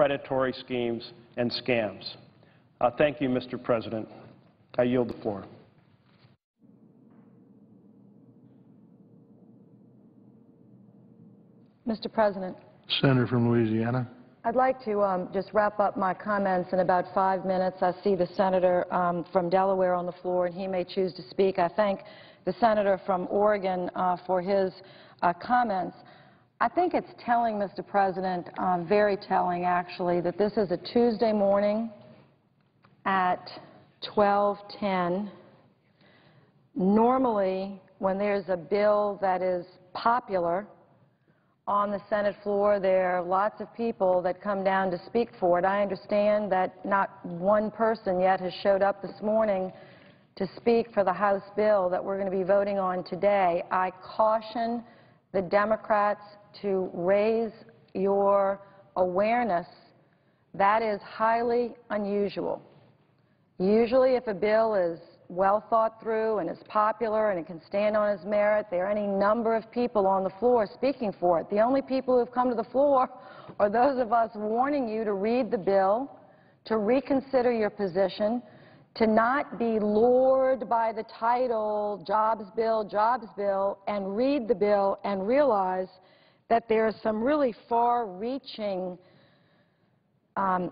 predatory schemes and scams. Thank you, Mr. President. I yield the floor. Mr. President. Senator from Louisiana. I'd like to just wrap up my comments in about 5 minutes. I see the senator from Delaware on the floor, and he may choose to speak. I thank the senator from Oregon for his comments. I think it's telling, Mr. President, very telling actually, that this is a Tuesday morning at 12:10. Normally, when there's a bill that is popular on the Senate floor, there are lots of people that come down to speak for it. I understand that not one person yet has showed up this morning to speak for the House bill that we're going to be voting on today. I caution the Democrats to raise your awareness. That is highly unusual. Usually, if a bill is well thought through and is popular and it can stand on its merit, there are any number of people on the floor speaking for it. The only people who have come to the floor are those of us warning you to read the bill, to reconsider your position, to not be lured by the title, jobs bill, and read the bill and realize that there are some really far-reaching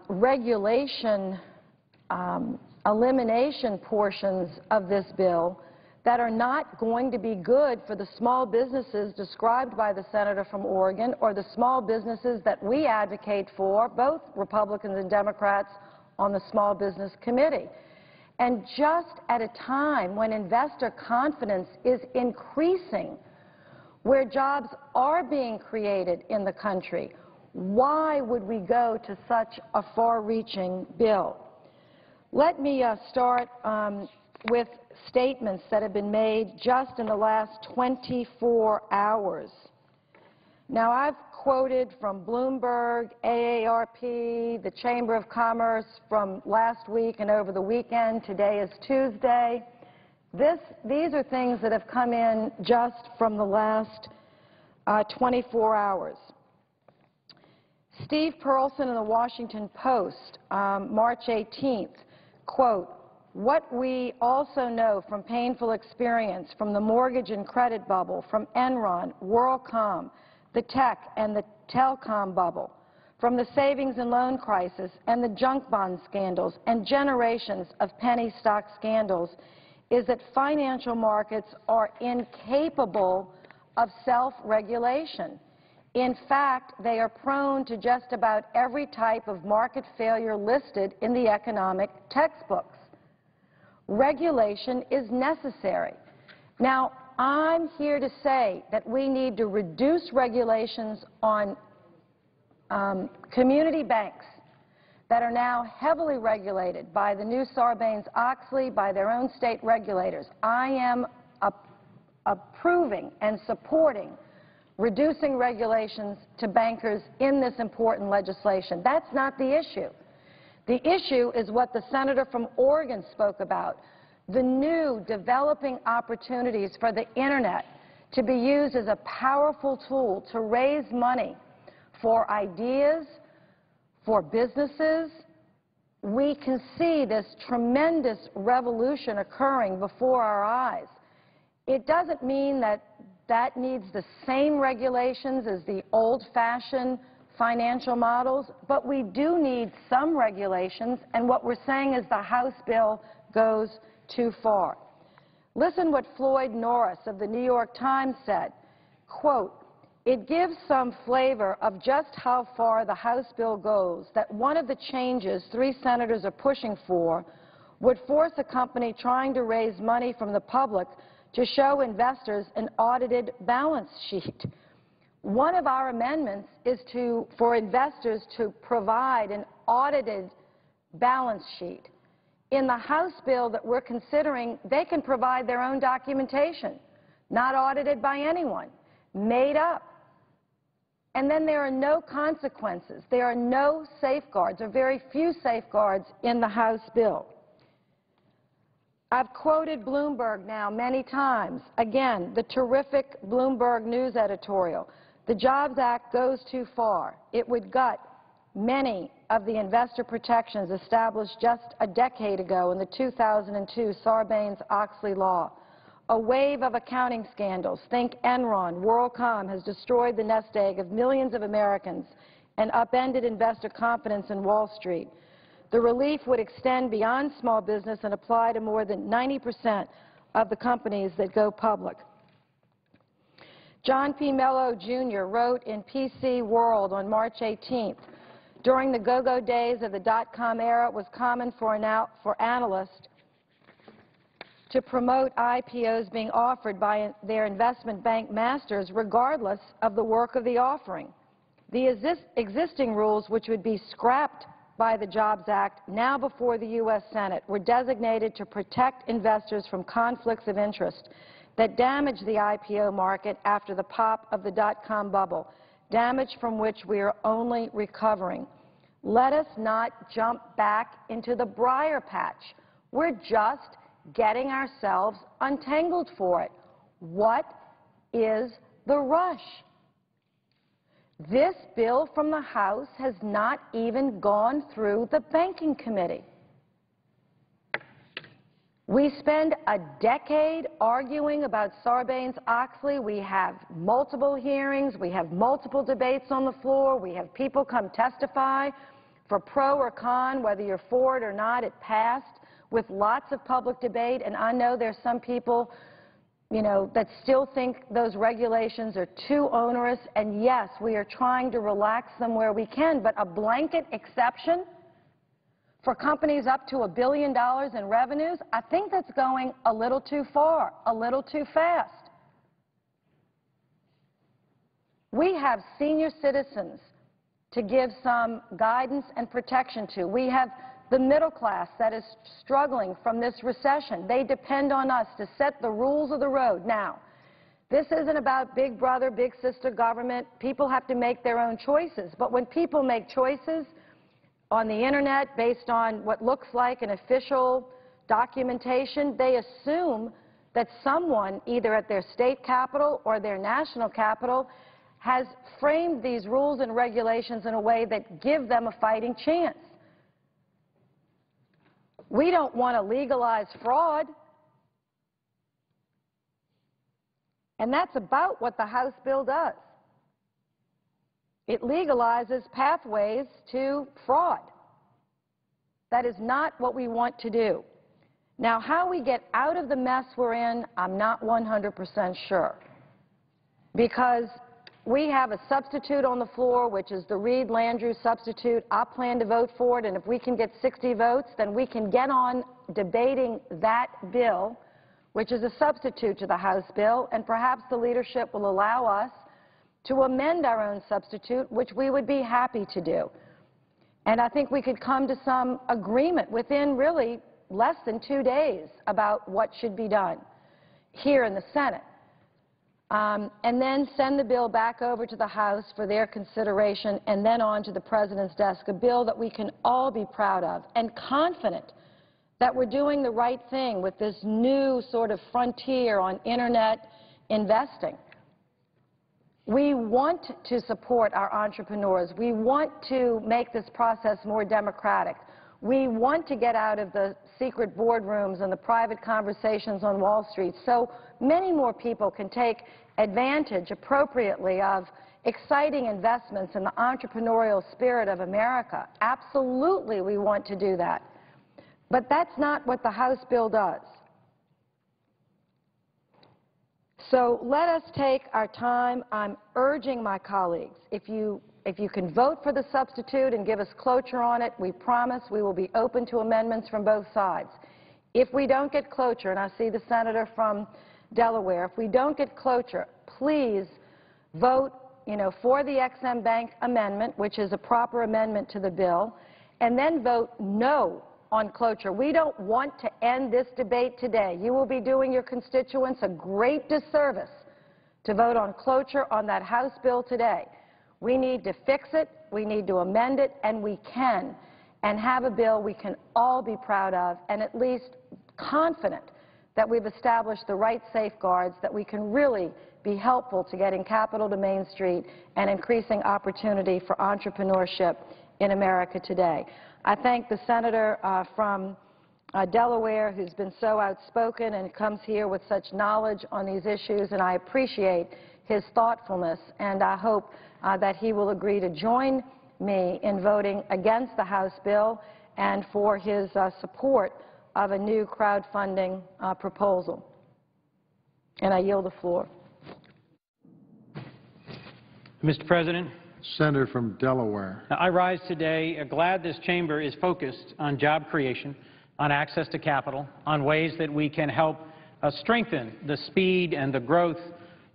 regulation elimination portions of this bill that are not going to be good for the small businesses described by the senator from Oregon or the small businesses that we advocate for, both Republicans and Democrats, on the Small Business Committee. And just at a time when investor confidence is increasing, where jobs are being created in the country, why would we go to such a far-reaching bill? Let me start with statements that have been made just in the last 24 hours. Now, I've quoted from Bloomberg, AARP, the Chamber of Commerce from last week and over the weekend. Today is Tuesday. These are things that have come in just from the last 24 hours. Steve Perlson in the Washington Post, March 18th, quote, "What we also know from painful experience from the mortgage and credit bubble, from Enron, WorldCom, the tech and the telecom bubble, from the savings and loan crisis and the junk bond scandals and generations of penny stock scandals, is that financial markets are incapable of self-regulation. In fact, they are prone to just about every type of market failure listed in the economic textbooks. Regulation is necessary." Now, I'm here to say that we need to reduce regulations on community banks that are now heavily regulated by the new Sarbanes-Oxley, by their own state regulators. I am approving and supporting reducing regulations to bankers in this important legislation. That's not the issue. The issue is what the senator from Oregon spoke about, the new developing opportunities for the Internet to be used as a powerful tool to raise money for ideas, for businesses. We can see this tremendous revolution occurring before our eyes. It doesn't mean that that needs the same regulations as the old-fashioned financial models, but we do need some regulations, and what we're saying is the House bill goes too far. Listen what Floyd Norris of the New York Times said, quote, "It gives some flavor of just how far the House bill goes that one of the changes 3 senators are pushing for would force a company trying to raise money from the public to show investors an audited balance sheet. One of our amendments is for investors to provide an audited balance sheet. In the House bill that we're considering, they can provide their own documentation, not audited by anyone, made up. And then there are no consequences. There are no safeguards, or very few safeguards, in the House bill. I've quoted Bloomberg now many times. Again, the terrific Bloomberg News editorial. The Jobs Act goes too far. It would gut many of the investor protections established just a decade ago in the 2002 Sarbanes-Oxley law. A wave of accounting scandals, think Enron, WorldCom, has destroyed the nest egg of millions of Americans and upended investor confidence in Wall Street. The relief would extend beyond small business and apply to more than 90% of the companies that go public. John P. Mello, Jr. wrote in PC World on March 18th, during the go-go days of the dot-com era, it was common for analysts to promote IPOs being offered by their investment bank masters regardless of the work of the offering. The existing rules, which would be scrapped by the Jobs Act, now before the U.S. Senate, were designated to protect investors from conflicts of interest that damaged the IPO market after the pop of the dot-com bubble, damage from which we are only recovering. Let us not jump back into the briar patch. We're just getting ourselves untangled for it. What is the rush? This bill from the House has not even gone through the Banking Committee. We spend a decade arguing about Sarbanes-Oxley. We have multiple hearings. We have multiple debates on the floor. We have people come testify for pro or con, whether you're for it or not. It passed with lots of public debate, and I know there's some people, that still think those regulations are too onerous, and yes, we are trying to relax them where we can, but a blanket exception for companies up to $1 billion in revenues, I think that's going a little too far, a little too fast. We have senior citizens to give some guidance and protection to. We have the middle class that is struggling from this recession. They depend on us to set the rules of the road. Now, this isn't about big brother, big sister government. People have to make their own choices. But when people make choices on the Internet based on what looks like an official documentation, they assume that someone, either at their state capital or their national capital, has framed these rules and regulations in a way that give them a fighting chance. We don't want to legalize fraud. And that's about what the House bill does. It legalizes pathways to fraud. That is not what we want to do. Now, how we get out of the mess we're in, I'm not 100% sure. Because we have a substitute on the floor, which is the Reed-Landrieu substitute. I plan to vote for it, and if we can get 60 votes, then we can get on debating that bill, which is a substitute to the House bill, and perhaps the leadership will allow us to amend our own substitute, which we would be happy to do. And I think we could come to some agreement within really less than 2 days about what should be done here in the Senate. And then send the bill back over to the House for their consideration, and then on to the President's desk, a bill that we can all be proud of and confident that we're doing the right thing with this new sort of frontier on Internet investing. We want to support our entrepreneurs. We want to make this process more democratic. We want to get out of the secret boardrooms and the private conversations on Wall Street so many more people can take advantage appropriately of exciting investments in the entrepreneurial spirit of America. Absolutely, we want to do that. But that's not what the House bill does. So let us take our time. I'm urging my colleagues, if you can vote for the substitute and give us cloture on it, we promise we will be open to amendments from both sides. If we don't get cloture, and I see the senator from Delaware, if we don't get cloture, please vote, for the Ex-Im Bank amendment, which is a proper amendment to the bill, and then vote no on cloture. We don't want to end this debate today. You will be doing your constituents a great disservice to vote on cloture on that House bill today. We need to fix it, we need to amend it, and we can, and have a bill we can all be proud of and at least confident that we've established the right safeguards, that we can really be helpful to getting capital to Main Street and increasing opportunity for entrepreneurship in America today. I thank the senator from Delaware, who's been so outspoken and comes here with such knowledge on these issues, and I appreciate his thoughtfulness, and I hope that he will agree to join me in voting against the House bill and for his support of a new crowdfunding proposal. And I yield the floor. Mr. President, Senator from Delaware. I rise today glad this chamber is focused on job creation, on access to capital, on ways that we can help strengthen the speed and the growth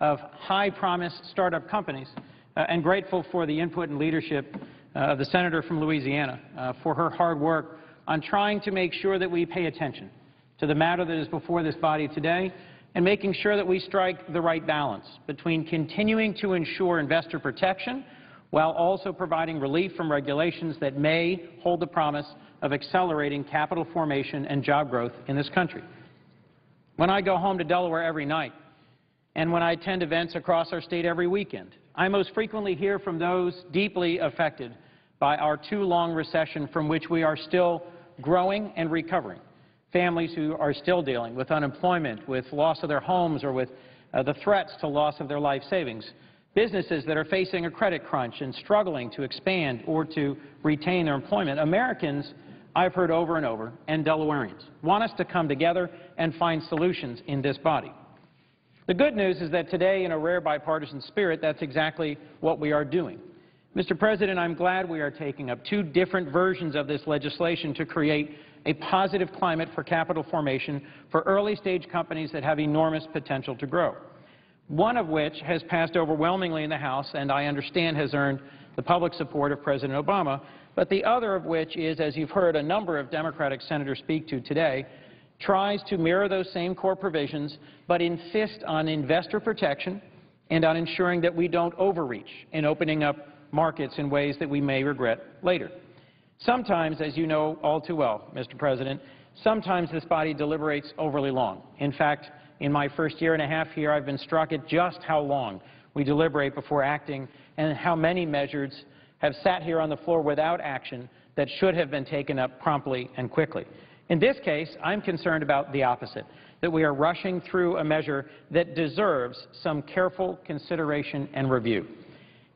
of high-promise startup companies, and grateful for the input and leadership of the senator from Louisiana for her hard work on trying to make sure that we pay attention to the matter that is before this body today and making sure that we strike the right balance between continuing to ensure investor protection while also providing relief from regulations that may hold the promise of accelerating capital formation and job growth in this country. When I go home to Delaware every night and when I attend events across our state every weekend, I most frequently hear from those deeply affected by our too-long recession from which we are still growing and recovering. Families who are still dealing with unemployment, with loss of their homes, or with the threats to loss of their life savings. Businesses that are facing a credit crunch and struggling to expand or to retain their employment. Americans, I've heard over and over, and Delawareans, want us to come together and find solutions in this body. The good news is that today, in a rare bipartisan spirit, that's exactly what we are doing. Mr. President, I'm glad we are taking up two different versions of this legislation to create a positive climate for capital formation for early-stage companies that have enormous potential to grow, one of which has passed overwhelmingly in the House and I understand has earned the public support of President Obama, but the other of which is, as you've heard a number of Democratic senators speak to today, tries to mirror those same core provisions but insist on investor protection and on ensuring that we don't overreach in opening up markets in ways that we may regret later. Sometimes, as you know all too well, Mr. President, sometimes this body deliberates overly long. In fact, in my first year and a half here, I've been struck at just how long we deliberate before acting and how many measures have sat here on the floor without action that should have been taken up promptly and quickly. In this case, I'm concerned about the opposite, that we are rushing through a measure that deserves some careful consideration and review.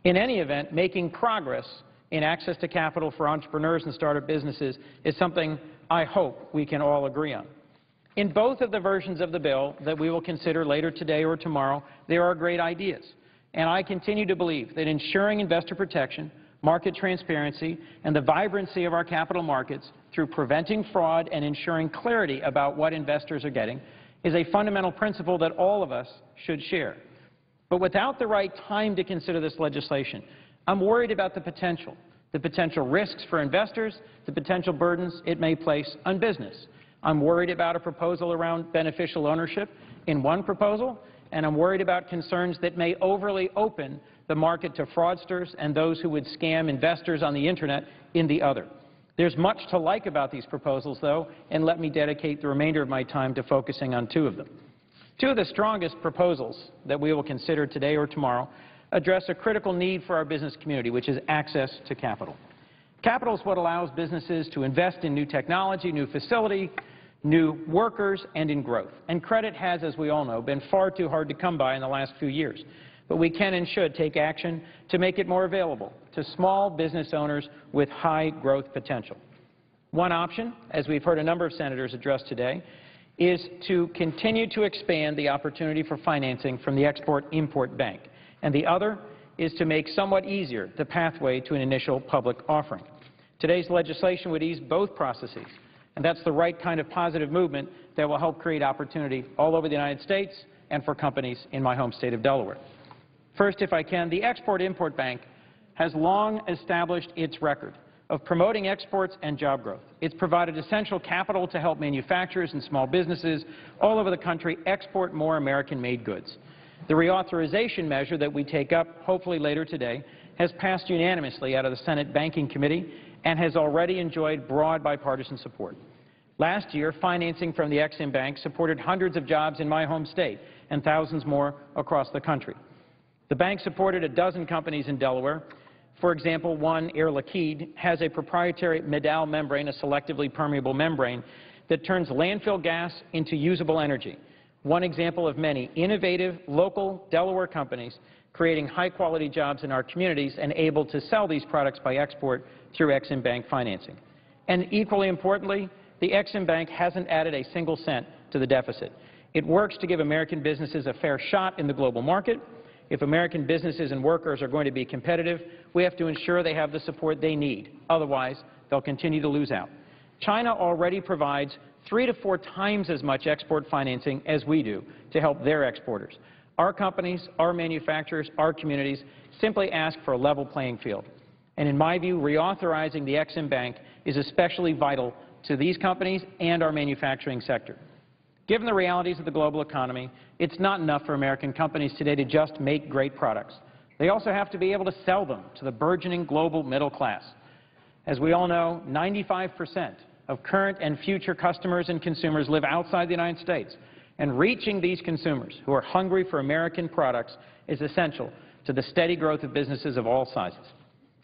In any event, making progress in access to capital for entrepreneurs and startup businesses is something I hope we can all agree on. In both of the versions of the bill that we will consider later today or tomorrow, there are great ideas. And I continue to believe that ensuring investor protection, market transparency, and the vibrancy of our capital markets through preventing fraud and ensuring clarity about what investors are getting is a fundamental principle that all of us should share. But without the right time to consider this legislation, I'm worried about the potential risks for investors, the potential burdens it may place on business. I'm worried about a proposal around beneficial ownership in one proposal, and I'm worried about concerns that may overly open the market to fraudsters and those who would scam investors on the Internet in the other. There's much to like about these proposals, though, and let me dedicate the remainder of my time to focusing on two of them. Two of the strongest proposals that we will consider today or tomorrow address a critical need for our business community, which is access to capital. Capital is what allows businesses to invest in new technology, new facility, new workers, and in growth. And credit has, as we all know, been far too hard to come by in the last few years. But we can and should take action to make it more available to small business owners with high growth potential. One option, as we've heard a number of senators address today, is to continue to expand the opportunity for financing from the Export-Import Bank. And the other is to make somewhat easier the pathway to an initial public offering. Today's legislation would ease both processes, and that's the right kind of positive movement that will help create opportunity all over the United States and for companies in my home state of Delaware. First, if I can, the Export-Import Bank has long established its record of promoting exports and job growth. It's provided essential capital to help manufacturers and small businesses all over the country export more American-made goods. The reauthorization measure that we take up, hopefully later today, has passed unanimously out of the Senate Banking Committee and has already enjoyed broad bipartisan support. Last year, financing from the Ex-Im Bank supported hundreds of jobs in my home state and thousands more across the country. The bank supported a dozen companies in Delaware, For example, one, Air Liquide, has a proprietary Medal membrane, a selectively permeable membrane, that turns landfill gas into usable energy. One example of many innovative, local Delaware companies creating high-quality jobs in our communities and able to sell these products by export through Exim Bank financing. And equally importantly, the Exim Bank hasn't added a single cent to the deficit. It works to give American businesses a fair shot in the global market. If American businesses and workers are going to be competitive, we have to ensure they have the support they need. Otherwise, they'll continue to lose out. China already provides 3 to 4 times as much export financing as we do to help their exporters. Our companies, our manufacturers, our communities simply ask for a level playing field. And in my view, reauthorizing the Exim Bank is especially vital to these companies and our manufacturing sector. Given the realities of the global economy, it's not enough for American companies today to just make great products. They also have to be able to sell them to the burgeoning global middle class. As we all know, 95% of current and future customers and consumers live outside the United States, and reaching these consumers who are hungry for American products is essential to the steady growth of businesses of all sizes.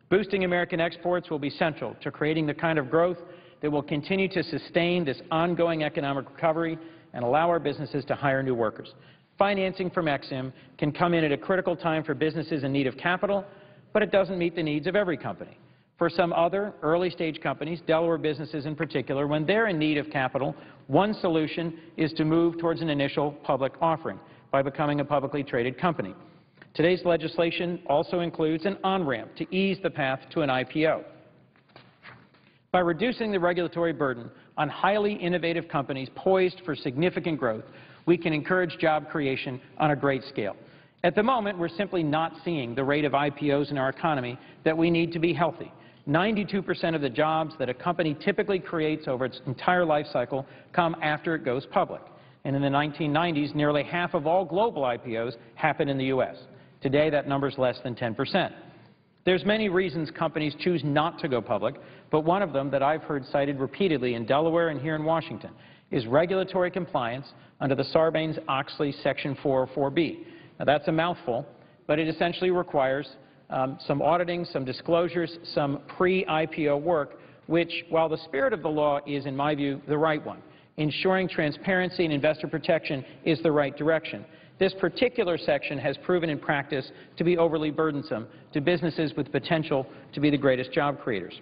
Boosting American exports will be central to creating the kind of growth that will continue to sustain this ongoing economic recovery and allow our businesses to hire new workers. Financing from Exim can come in at a critical time for businesses in need of capital, but it doesn't meet the needs of every company. For some other early-stage companies, Delaware businesses in particular, when they're in need of capital, one solution is to move towards an initial public offering by becoming a publicly traded company. Today's legislation also includes an on-ramp to ease the path to an IPO. By reducing the regulatory burden on highly innovative companies poised for significant growth, we can encourage job creation on a great scale. At the moment, we're simply not seeing the rate of IPOs in our economy that we need to be healthy. 92% of the jobs that a company typically creates over its entire life cycle come after it goes public. And in the 1990s, nearly half of all global IPOs happened in the U.S. Today, that number is less than 10%. There's many reasons companies choose not to go public, but one of them that I've heard cited repeatedly in Delaware and here in Washington is regulatory compliance under the Sarbanes-Oxley Section 404B. Now, that's a mouthful, but it essentially requires some auditing, some disclosures, some pre-IPO work, which, while the spirit of the law is, in my view, the right one, ensuring transparency and investor protection is the right direction, this particular section has proven in practice to be overly burdensome to businesses with potential to be the greatest job creators.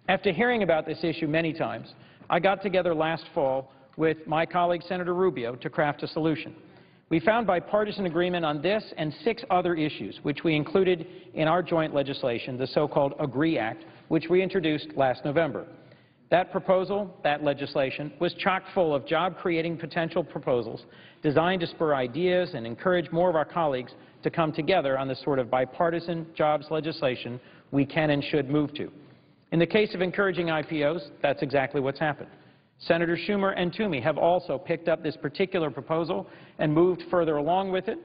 After hearing about this issue many times, I got together last fall with my colleague Senator Rubio to craft a solution. We found bipartisan agreement on this and 6 other issues, which we included in our joint legislation, the so-called AGREE Act, which we introduced last November. That proposal, that legislation, was chock full of job-creating potential proposals designed to spur ideas and encourage more of our colleagues to come together on the sort of bipartisan jobs legislation we can and should move to. In the case of encouraging IPOs, that's exactly what's happened. Senator Schumer and Toomey have also picked up this particular proposal and moved further along with it.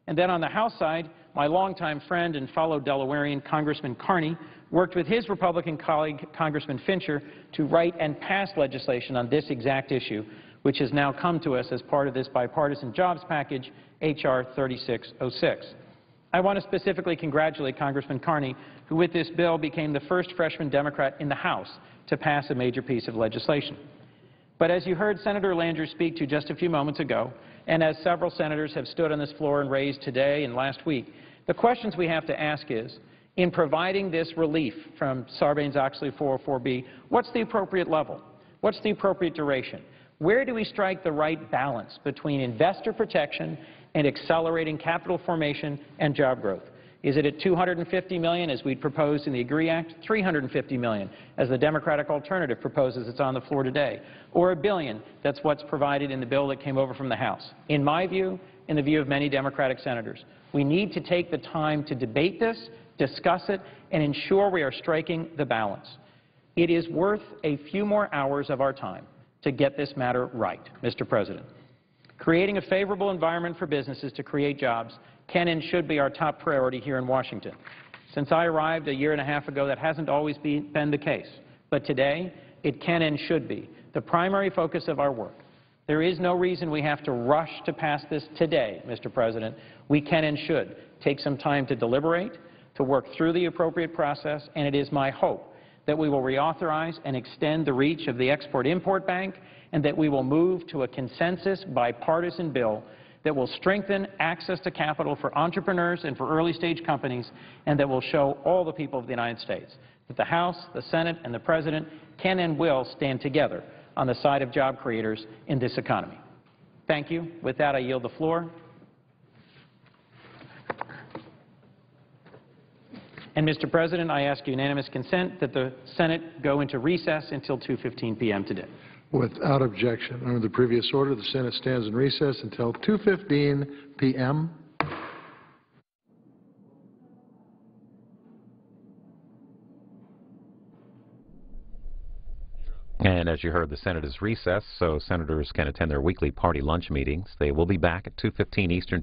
And then on the House side, my longtime friend and fellow Delawarean Congressman Carney worked with his Republican colleague, Congressman Fincher, to write and pass legislation on this exact issue, which has now come to us as part of this bipartisan jobs package, H.R. 3606. I want to specifically congratulate Congressman Carney, who with this bill became the first freshman Democrat in the House to pass a major piece of legislation. But as you heard Senator Landrieu speak to just a few moments ago, and as several senators have stood on this floor and raised today and last week, the questions we have to ask is, in providing this relief from Sarbanes-Oxley 404B, what's the appropriate level? What's the appropriate duration? Where do we strike the right balance between investor protection and accelerating capital formation and job growth? Is it at $250 million, as we proposed in the AGREE Act, $350 million, as the Democratic alternative proposes it's on the floor today, or $1 billion, that's what's provided in the bill that came over from the House? In my view, in the view of many Democratic senators, we need to take the time to debate this, discuss it, and ensure we are striking the balance. It is worth a few more hours of our time to get this matter right, Mr. President. Creating a favorable environment for businesses to create jobs can and should be our top priority here in Washington. Since I arrived a year and a half ago, that hasn't always been the case. But today, it can and should be the primary focus of our work. There is no reason we have to rush to pass this today, Mr. President. We can and should take some time to deliberate, to work through the appropriate process, and it is my hope that we will reauthorize and extend the reach of the Export-Import Bank, and that we will move to a consensus bipartisan bill that will strengthen access to capital for entrepreneurs and for early-stage companies, and that will show all the people of the United States that the House, the Senate, and the President can and will stand together on the side of job creators in this economy. Thank you. With that, I yield the floor. And, Mr. President, I ask unanimous consent that the Senate go into recess until 2:15 p.m. today. Without objection. Under the previous order, the Senate stands in recess until 2:15 p.m. And as you heard, the Senate is recessed, so senators can attend their weekly party lunch meetings. They will be back at 2:15 Eastern